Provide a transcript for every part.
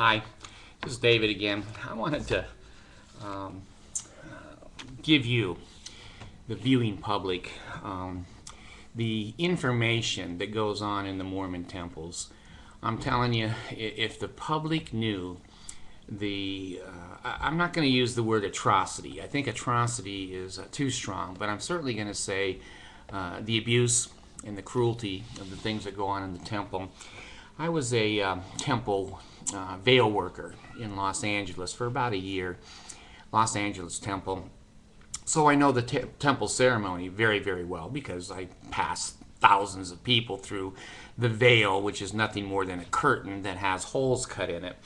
Hi, this is David again. I wanted to give you, the viewing public, the information that goes on in the Mormon temples. I'm telling you, if the public knew I'm not going to use the word atrocity. I think atrocity is too strong, but I'm certainly going to say the abuse and the cruelty of the things that go on in the temple. I was a temple veil worker in Los Angeles for about a year, Los Angeles temple. So I know the temple ceremony very, very well because I passed thousands of people through the veil, which is nothing more than a curtain that has holes cut in it.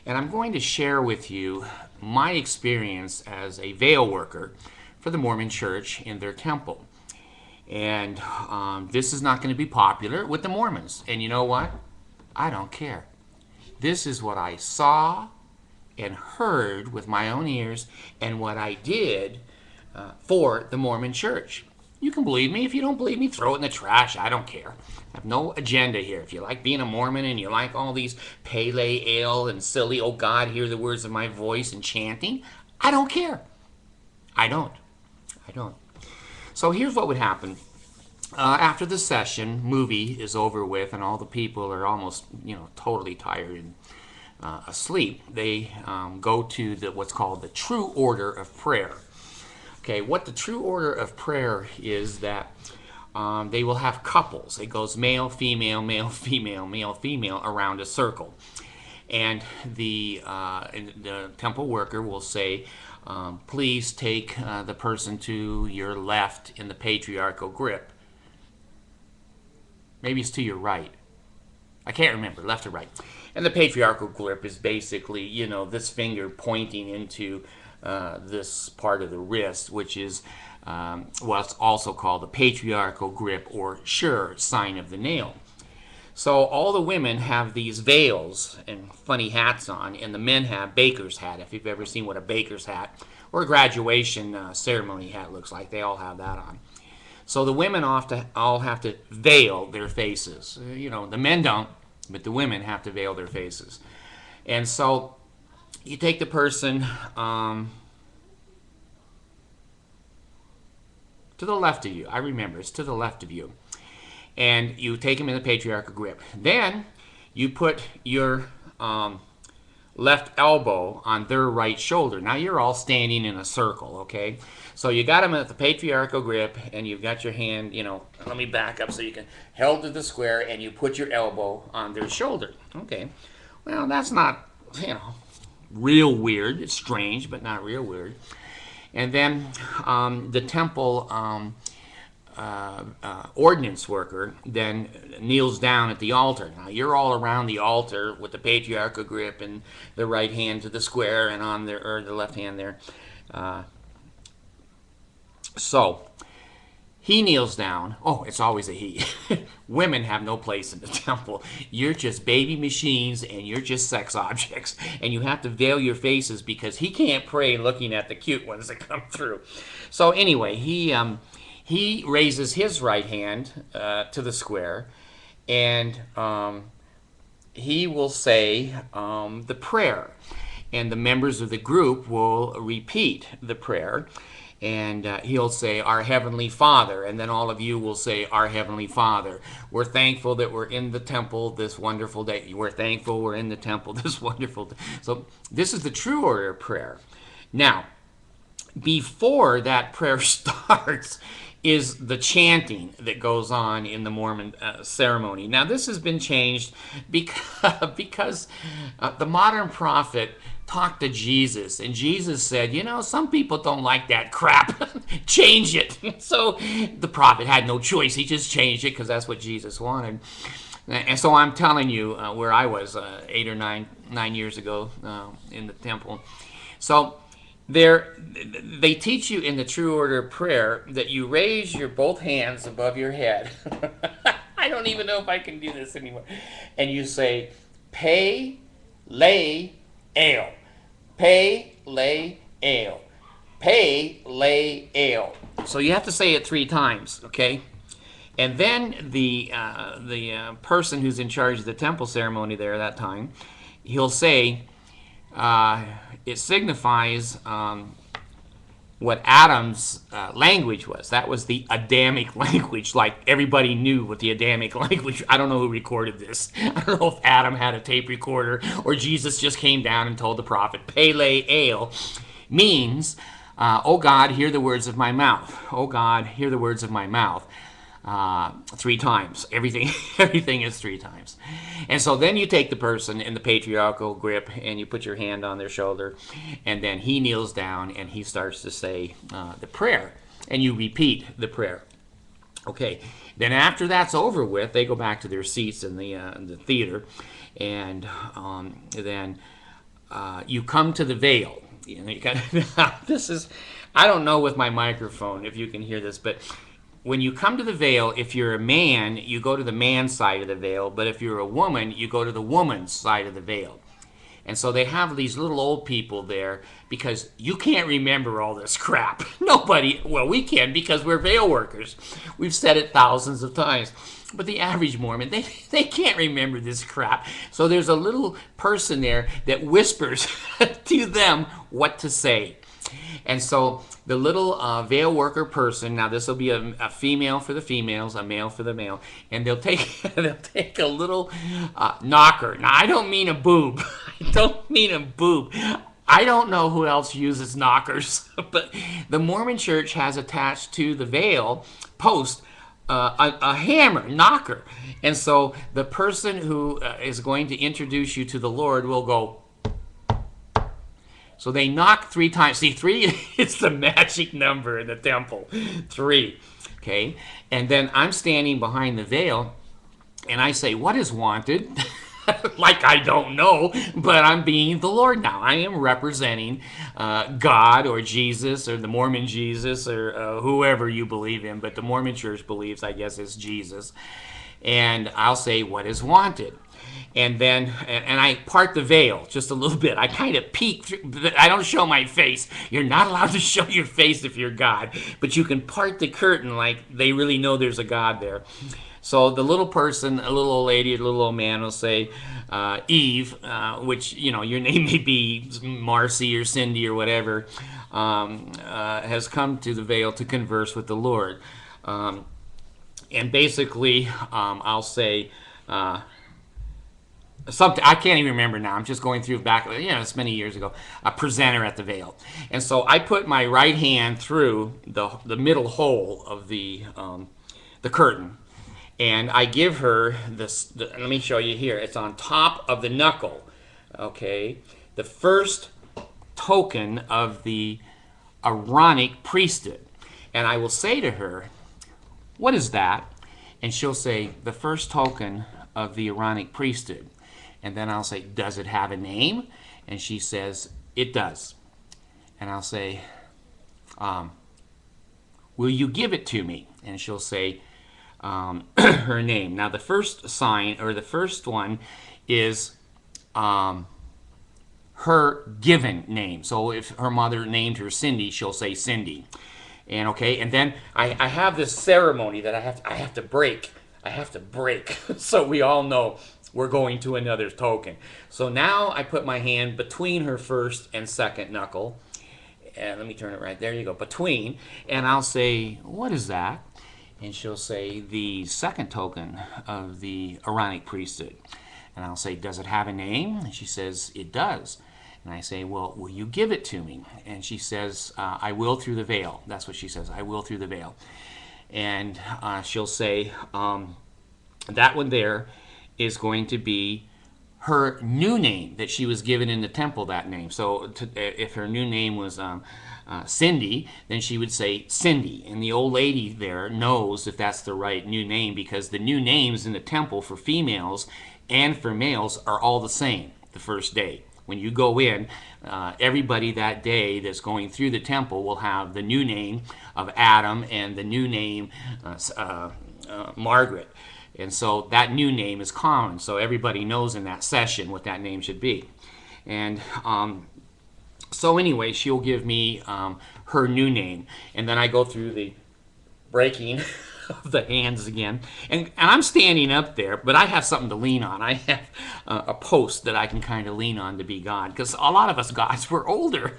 And I'm going to share with you my experience as a veil worker for the Mormon Church in their temple. And this is not going to be popular with the Mormons. And you know what? I don't care. This is what I saw and heard with my own ears and what I did for the Mormon Church. You can believe me. If you don't believe me, throw it in the trash. I don't care. I have no agenda here. If you like being a Mormon and you like all these pale ale and silly, oh God, hear the words of my voice and chanting, I don't care. I don't. So here's what would happen. After the session, movie is over with and all the people are almost, totally tired and asleep, they go to what's called the true order of prayer. Okay, what the true order of prayer is that they will have couples. It goes male, female, male, female, male, female around a circle. And the temple worker will say, please take the person to your left in the patriarchal grip. Maybe it's to your right. I can't remember, left or right. And the patriarchal grip is basically, this finger pointing into this part of the wrist, which is what's also called the patriarchal grip or sure sign of the nail. So all the women have these veils and funny hats on, and the men have baker's hat. If you've ever seen what a baker's hat or a graduation ceremony hat looks like, they all have that on. So the women all have to veil their faces. The men don't, but the women have to veil their faces. And so you take the person to the left of you. I remember, it's to the left of you. And you take them in the patriarchal grip. Then you put your left elbow on their right shoulder. Now you're all standing in a circle, okay? So you got them at the patriarchal grip, and you've got your hand, let me back up so you can, held to the square, and you put your elbow on their shoulder. Okay. Well, that's not, real weird. It's strange, but not real weird. And then the temple ordinance worker then kneels down at the altar. Now you're all around the altar with the patriarchal grip and the right hand to the square and on there, or the left hand there. So he kneels down. Oh, it's always a he. Women have no place in the temple. You're just baby machines and you're just sex objects. And you have to veil your faces because he can't pray looking at the cute ones that come through. So anyway, he raises his right hand to the square, and he will say the prayer. And the members of the group will repeat the prayer. And he'll say, Our Heavenly Father. And then all of you will say, Our Heavenly Father. We're thankful that we're in the temple this wonderful day. We're thankful we're in the temple this wonderful day. So this is the true order of prayer. Now, before that prayer starts is the chanting that goes on in the Mormon ceremony. Now, this has been changed because the modern prophet talked to Jesus, and Jesus said, some people don't like that crap. Change it. So the prophet had no choice. He just changed it because that's what Jesus wanted. And so I'm telling you where I was 8 or 9 years ago in the temple. So they teach you in the true order of prayer that you raise your both hands above your head. I don't even know if I can do this anymore. And you say, Pay, lay, ale. Pay, lay, ale. Pay, lay, ale. So you have to say it 3 times, okay? And then the person who's in charge of the temple ceremony there at that time he'll say, it signifies what Adam's language was. That was the Adamic language. Like, everybody knew what the Adamic language. I don't know who recorded this. I don't know if Adam had a tape recorder or Jesus just came down and told the prophet. Pele Ale means, oh God, hear the words of my mouth. Oh God, hear the words of my mouth. 3 times. Everything is 3 times. And so then you take the person in the patriarchal grip and you put your hand on their shoulder, and then he kneels down and he starts to say the prayer, and you repeat the prayer. Okay. Then after that's over with, they go back to their seats in the theater, and then you come to the veil. You know, you got this is, I don't know with my microphone if you can hear this, but when you come to the veil, if you're a man, you go to the man's side of the veil. But if you're a woman, you go to the woman's side of the veil. And so they have these little old people there because you can't remember all this crap. Nobody, well, we can because we're veil workers. We've said it thousands of times. But the average Mormon, they can't remember this crap. So there's a little person there that whispers to them what to say. And so the little veil worker person, now this will be a female for the females, a male for the male, and they'll take a little knocker. Now, I don't mean a boob. I don't mean a boob. I don't know who else uses knockers, but the Mormon Church has attached to the veil post a hammer, knocker. And so the person who is going to introduce you to the Lord will go. So they knock 3 times. See, 3 is the magic number in the temple. 3. Okay? And then I'm standing behind the veil, and I say, what is wanted? Like I don't know, but I'm being the Lord now. I am representing God or Jesus or the Mormon Jesus or whoever you believe in, but the Mormon Church believes, I guess, it's Jesus. And I'll say, what is wanted? And then, and I part the veil just a little bit. I kind of peek through. I don't show my face. You're not allowed to show your face if you're God, but you can part the curtain like they really know there's a God there. So the little person, a little old lady, a little old man will say, Eve, which, you know, your name may be Marcy or Cindy or whatever, has come to the veil to converse with the Lord. And basically, I'll say, something I can't even remember now. I'm just going through back, it's many years ago. A presenter at the veil, and so I put my right hand through the middle hole of the curtain, and I give her this. Let me show you here. It's on top of the knuckle. Okay, the first token of the Aaronic priesthood, and I will say to her, "What is that?" And she'll say, "The first token of the Aaronic priesthood." And then I'll say, does it have a name? And she says, it does. And I'll say, will you give it to me? And she'll say her name. Now the first sign, or the first one, is her given name. So if her mother named her Cindy, she'll say Cindy. And okay, and then I have this ceremony that I have to break. I have to break so we all know we're going to another token. So now I put my hand between her first and second knuckle. And let me turn it right there. You go, between. And I'll say, what is that? And she'll say, the second token of the Aaronic priesthood. And I'll say, does it have a name? And she says, it does. And I say, well, will you give it to me? And she says, I will through the veil. That's what she says, I will through the veil. And she'll say, that one there is going to be her new name that she was given in the temple, that name. So if her new name was Cindy, then she would say Cindy. And the old lady there knows if that's the right new name, because the new names in the temple for females and for males are all the same the first day. When you go in, everybody that day that's going through the temple will have the new name of Adam and the new name Margaret. And so that new name is common. So everybody knows in that session what that name should be. And so anyway, she'll give me her new name. And then I go through the breaking of the hands again. And I'm standing up there, but I have something to lean on. I have a post that I can kind of lean on to be God, because a lot of us guys were older.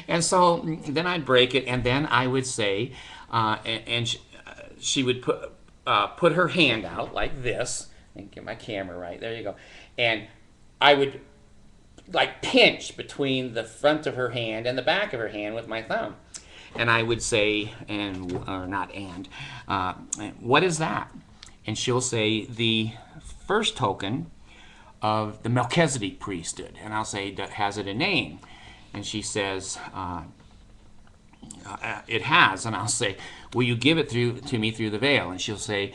And so then I'd break it, and then I would say, she would put her hand out like this, and get my camera right, there you go. And I would like pinch between the front of her hand and the back of her hand with my thumb. And I would say, what is that? And she'll say, the first token of the Melchizedek priesthood. And I'll say, has it a name? And she says, it has. And I'll say, will you give it to me through the veil? And she'll say,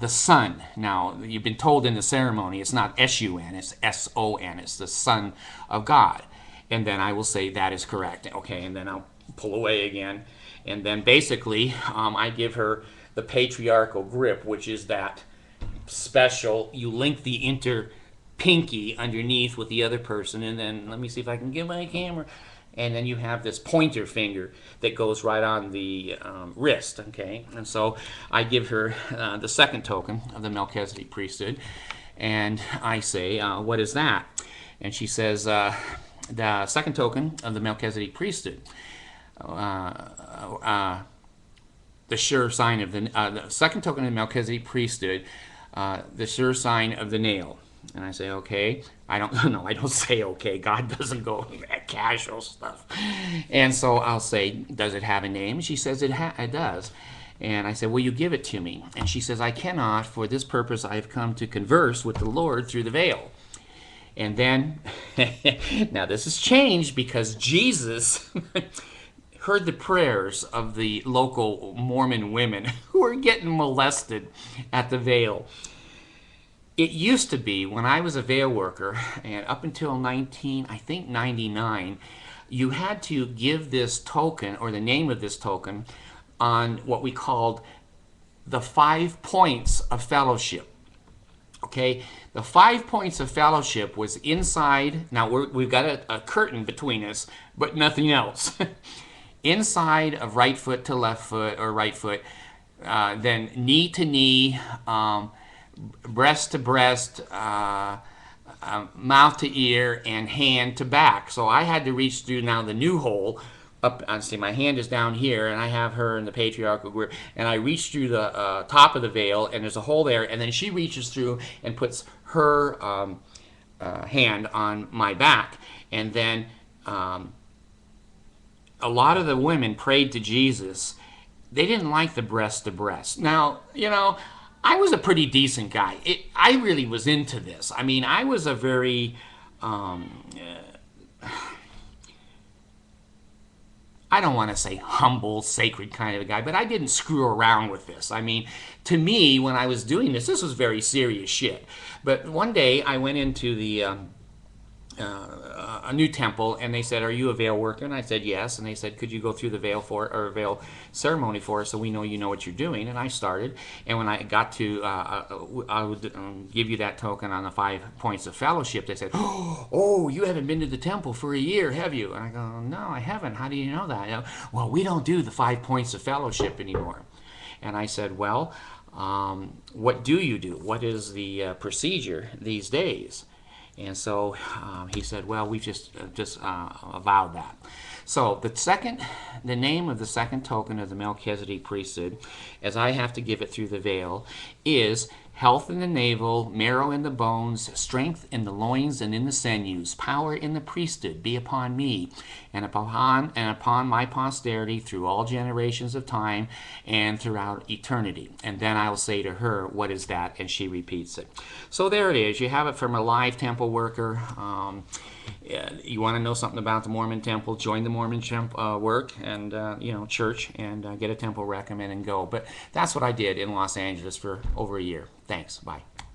the Son. Now, you've been told in the ceremony, it's not S-U-N, it's S-O-N. It's the Son of God. And then I will say, that is correct. Okay, and then I'll pull away again. And then basically, I give her the patriarchal grip, which is that special, you link the pinky underneath with the other person, and then, let me see if I can get my camera, and then you have this pointer finger that goes right on the wrist, okay? And so I give her the second token of the Melchizedek priesthood, and I say, what is that? And she says, the second token of the Melchizedek priesthood, the sure sign of the second token of the Melchizedek priesthood, the sure sign of the nail. And I say, okay. I don't say okay. God doesn't go that casual stuff. And so I'll say, does it have a name? She says, it does. And I said, will you give it to me? And she says, I cannot. For this purpose I have come to converse with the Lord through the veil. And then, now this has changed, because Jesus heard the prayers of the local Mormon women who were getting molested at the veil. It used to be, when I was a veil worker, and up until 99, you had to give this token, or the name of this token, on what we called the 5 points of fellowship. Okay, the 5 points of fellowship was inside. Now we've got a curtain between us, but nothing else. Inside of right foot to left foot, or right foot, then knee to knee, breast to breast, mouth to ear, and hand to back. So I had to reach through now the new hole. Up, I see my hand is down here, and I have her in the patriarchal grip, and I reach through the top of the veil, and there's a hole there, and then she reaches through and puts her hand on my back. And then a lot of the women prayed to Jesus. They didn't like the breast to breast. Now, I was a pretty decent guy. I really was into this. I mean, I was a very, I don't want to say humble, sacred kind of a guy, but I didn't screw around with this. I mean, to me, when I was doing this was very serious shit. But one day I went into a new temple, and they said, "Are you a veil worker?" And I said, "Yes." And they said, "Could you go through the veil veil ceremony for us, so we know you know what you're doing?" And I started. And when I got to, I would give you that token on the 5 points of fellowship. They said, "Oh, you haven't been to the temple for a year, have you?" And I go, "No, I haven't. How do you know that?" "Well, we don't do the 5 points of fellowship anymore." And I said, "Well, what do you do? What is the procedure these days?" And so he said, "Well, we've just avowed that." So the name of the second token of the Melchizedek priesthood, as I have to give it through the veil, is health in the navel, marrow in the bones, strength in the loins and in the sinews, power in the priesthood be upon me, and upon my posterity through all generations of time and throughout eternity. And then I'll say to her, "What is that?" And she repeats it. So there it is. You have it from a live temple worker. You want to know something about the Mormon temple, join the Mormon work and church, and get a temple recommend and go. But that's what I did in Los Angeles for over a year. Thanks. Bye.